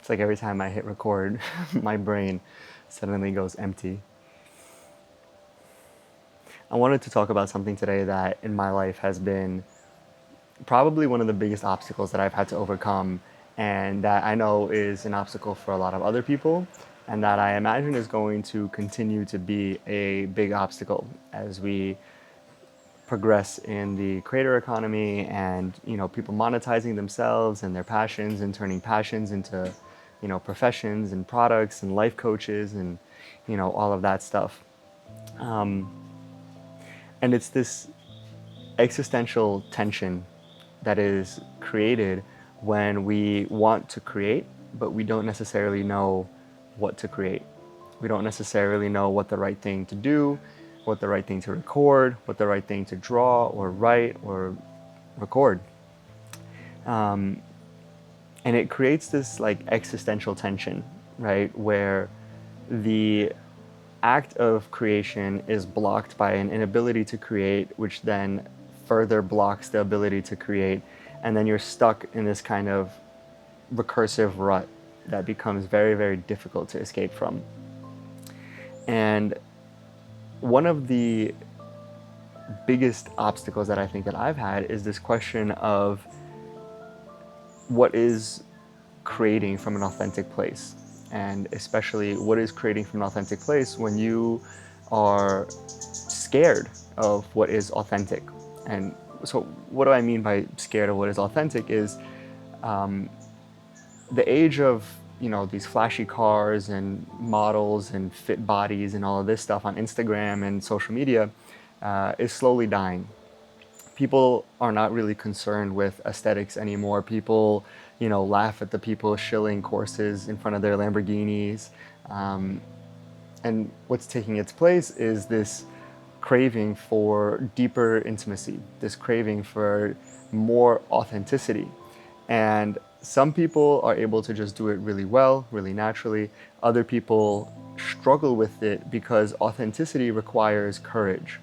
It's like every time I hit record, my brain suddenly goes empty. I wanted to talk about something today that in my life has been probably one of the biggest obstacles that I've had to overcome, and that I know is an obstacle for a lot of other people, and that I imagine is going to continue to be a big obstacle as we progress in the creator economy and people monetizing themselves and their passions and turning passions into professions and products and life coaches and all of that stuff. And it's this existential tension that is created when we want to create, but we don't necessarily know what to create. We don't necessarily know what the right thing to do, what the right thing to record, what the right thing to draw or write or record. And it creates this like existential tension, right? Where the act of creation is blocked by an inability to create, which then further blocks the ability to create. And then you're stuck in this kind of recursive rut that becomes very, very difficult to escape from. And one of the biggest obstacles that I think that I've had is this question of what is creating from an authentic place, and especially what is creating from an authentic place when you are scared of what is authentic. And so what do I mean by scared of what is authentic is the age of these flashy cars and models and fit bodies and all of this stuff on Instagram and social media is slowly dying. People are not really concerned with aesthetics anymore. People, laugh at the people shilling courses in front of their Lamborghinis. And what's taking its place is this craving for deeper intimacy, this craving for more authenticity. And some people are able to just do it really well, really naturally. Other people struggle with it because authenticity requires courage.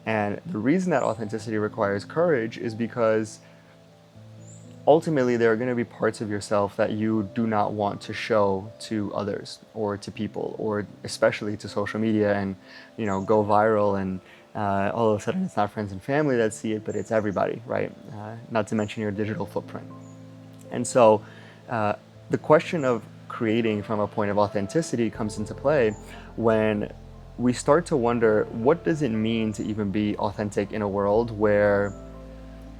And the reason that authenticity requires courage is because ultimately there are going to be parts of yourself that you do not want to show to others or to people, or especially to social media and go viral, and all of a sudden it's not friends and family that see it, but it's everybody, right? Not to mention your digital footprint. And so the question of creating from a point of authenticity comes into play when we start to wonder, what does it mean to even be authentic in a world where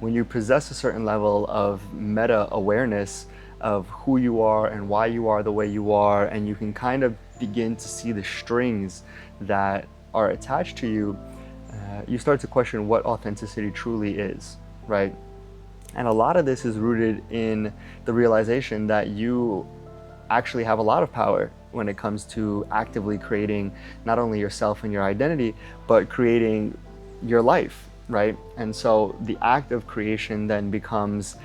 when you possess a certain level of meta awareness of who you are and why you are the way you are, and you can kind of begin to see the strings that are attached to you, you start to question what authenticity truly is, right? And a lot of this is rooted in the realization that you actually have a lot of power when it comes to actively creating not only yourself and your identity, but creating your life, right? And so the act of creation then becomes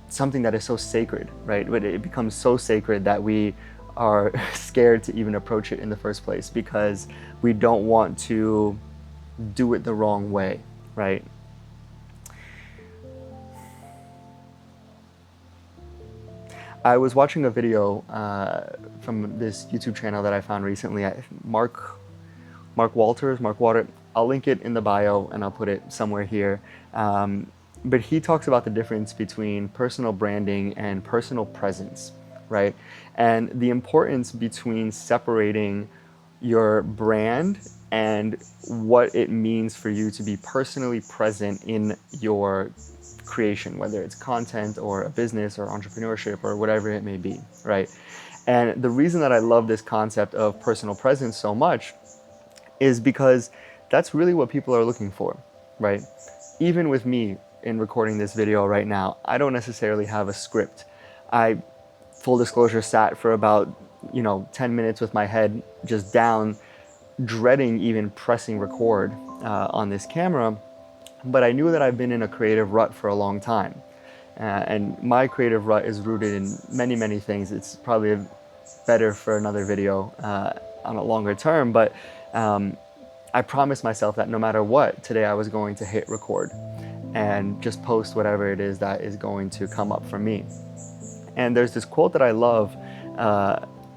something that is so sacred, right? But it becomes so sacred that we are scared to even approach it in the first place because we don't want to do it the wrong way, right? I was watching a video from this YouTube channel that I found recently. Mark Walters, Mark Water. I'll link it in the bio and I'll put it somewhere here. But he talks about the difference between personal branding and personal presence, right? And the importance between separating your brand and what it means for you to be personally present in your creation, whether it's content or a business or entrepreneurship or whatever it may be, right? And the reason that I love this concept of personal presence so much is because that's really what people are looking for, right? Even with me in recording this video right now, I don't necessarily have a script. I, full disclosure, sat for about 10 minutes with my head just down, dreading even pressing record on this camera. But I knew that I've been in a creative rut for a long time. And my creative rut is rooted in many, many things. It's probably better for another video on a longer term, but I promised myself that no matter what, today I was going to hit record and just post whatever it is that is going to come up for me. And there's this quote that I love.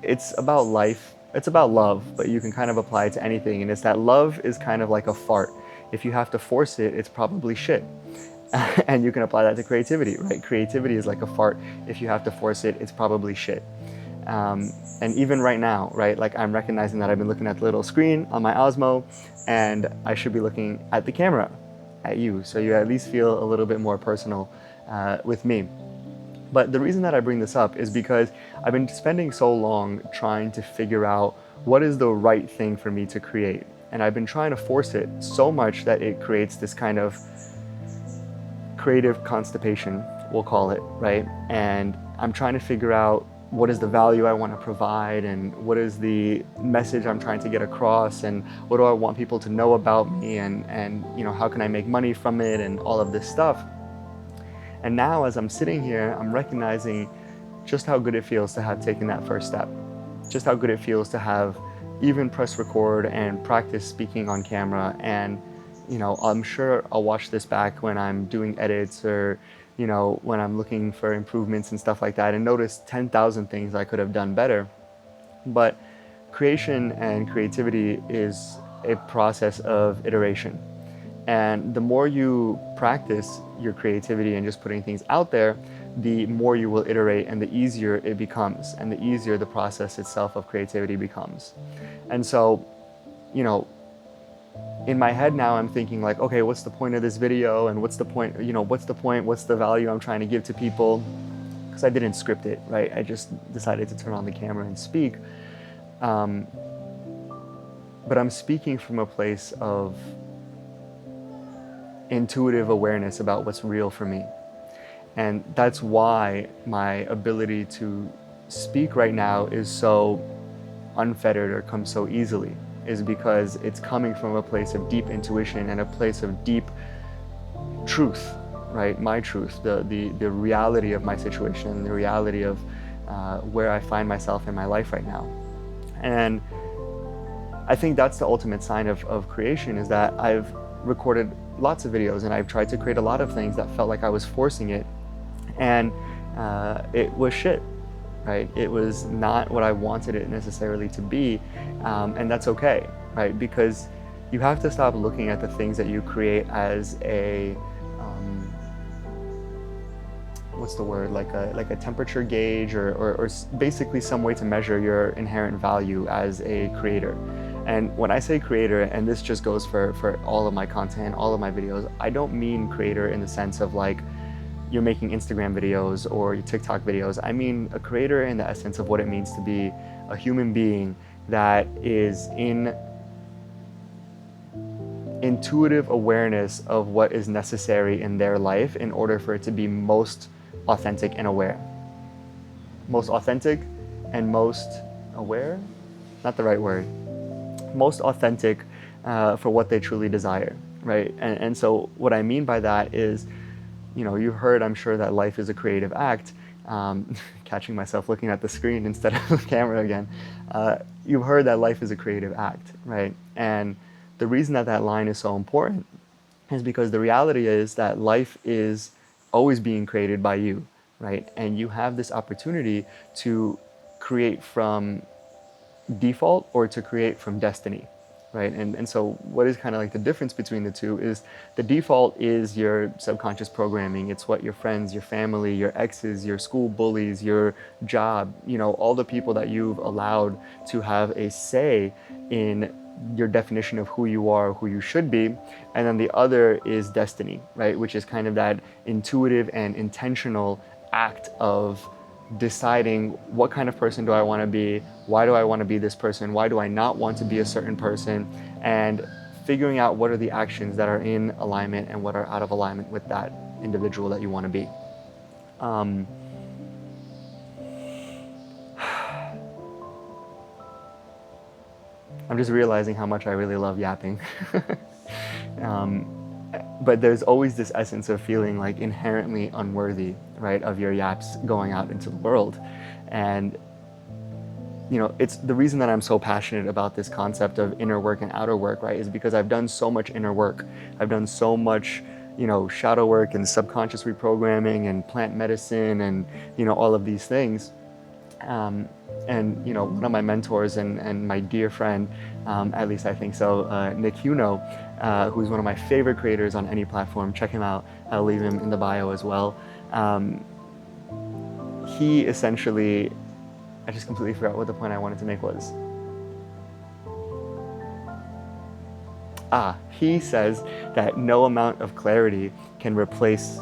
It's about life. It's about love, but you can kind of apply it to anything. And it's that love is kind of like a fart. If you have to force it, it's probably shit. And you can apply that to creativity, right? Creativity is like a fart. If you have to force it, it's probably shit. And even right now, right? Like I'm recognizing that I've been looking at the little screen on my Osmo, and I should be looking at the camera, at you. So you at least feel a little bit more personal with me. But the reason that I bring this up is because I've been spending so long trying to figure out what is the right thing for me to create. And I've been trying to force it so much that it creates this kind of creative constipation, we'll call it, right? And I'm trying to figure out what is the value I want to provide, and what is the message I'm trying to get across, and what do I want people to know about me, and you know, how can I make money from it, and all of this stuff. And now as I'm sitting here, I'm recognizing just how good it feels to have taken that first step. Just how good it feels to have even press record and practice speaking on camera. And, you know, I'm sure I'll watch this back when I'm doing edits, or, you know, when I'm looking for improvements and stuff like that, and notice 10,000 things I could have done better. But creation and creativity is a process of iteration. And the more you practice your creativity and just putting things out there, the more you will iterate, and the easier it becomes, and the easier the process itself of creativity becomes. And so, you know, in my head now I'm thinking like, okay, what's the point of this video, and what's the point, you know, what's the value I'm trying to give to people? Because I didn't script it, right? I just decided to turn on the camera and speak. But I'm speaking from a place of intuitive awareness about what's real for me. And that's why my ability to speak right now is so unfettered, or comes so easily, is because it's coming from a place of deep intuition and a place of deep truth, right? My truth, the reality of my situation, the reality of where I find myself in my life right now. And I think that's the ultimate sign of creation, is that I've recorded lots of videos, and I've tried to create a lot of things that felt like I was forcing it, and it was shit, right? It was not what I wanted it necessarily to be, and that's okay, right? Because you have to stop looking at the things that you create as a what's the word, like a temperature gauge, or basically some way to measure your inherent value as a creator. And when I say creator, and this just goes for all of my content, all of my videos, I don't mean creator in the sense of like you're making Instagram videos or TikTok videos. I mean a creator in the essence of what it means to be a human being that is in intuitive awareness of what is necessary in their life in order for it to be most authentic and aware. Most authentic and most aware? Not the right word. Most authentic for what they truly desire, right? And so what I mean by that is, you know, you've heard, I'm sure, that life is a creative act. Catching myself looking at the screen instead of the camera again. You've heard that life is a creative act, right? And the reason that that line is so important is because the reality is that life is always being created by you, right? And you have this opportunity to create from default or to create from destiny, right? And so what is kind of like the difference between the two is the default is your subconscious programming. It's what your friends, your family, your exes, your school bullies, your job, you know, all the people that you've allowed to have a say in your definition of who you are, who you should be. And then the other is destiny, right? Which is kind of that intuitive and intentional act of deciding what kind of person do I want to be, why do I want to be this person, why do I not want to be a certain person, and figuring out what are the actions that are in alignment and what are out of alignment with that individual that you want to be. I'm just realizing how much I really love yapping. But there's always this essence of feeling like inherently unworthy, right, of your yaps going out into the world. And, you know, it's the reason that I'm so passionate about this concept of inner work and outer work, right, is because I've done so much inner work. I've done so much shadow work and subconscious reprogramming and plant medicine and, all of these things. And one of my mentors and my dear friend, at least I think so, Nick Huno, who's one of my favorite creators on any platform. Check him out. I'll leave him in the bio as well. He essentially, I just completely forgot what the point I wanted to make was. He says that no amount of clarity can replace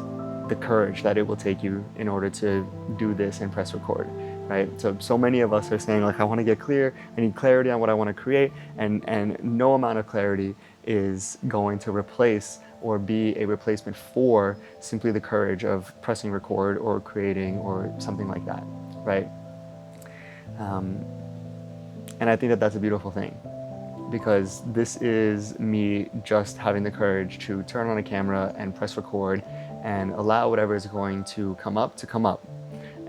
the courage that it will take you in order to do this and press record, right? So many of us are saying, like, I want to get clear, I need clarity on what I want to create, and no amount of clarity is going to replace or be a replacement for simply the courage of pressing record or creating or something like that, right? And I think that that's a beautiful thing, because this is me just having the courage to turn on a camera and press record and allow whatever is going to come up.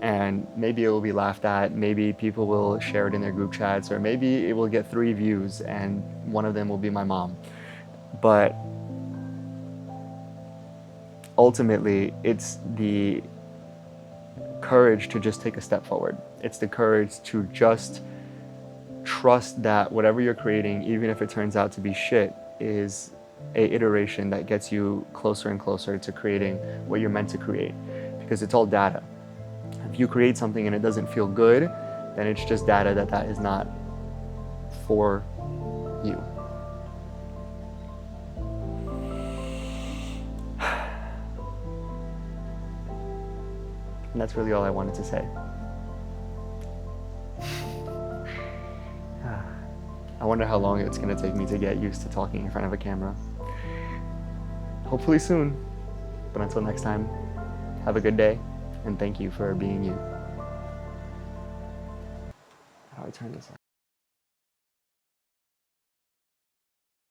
And maybe it will be laughed at, maybe people will share it in their group chats, or maybe it will get 3 views and one of them will be my mom. But ultimately, it's the courage to just take a step forward. It's the courage to just trust that whatever you're creating, even if it turns out to be shit, is a iteration that gets you closer and closer to creating what you're meant to create, because it's all data. If you create something and it doesn't feel good, then it's just data that is not for you. And that's really all I wanted to say. I wonder how long it's going to take me to get used to talking in front of a camera. Hopefully soon. But until next time, have a good day, and thank you for being you. How do I turn this off?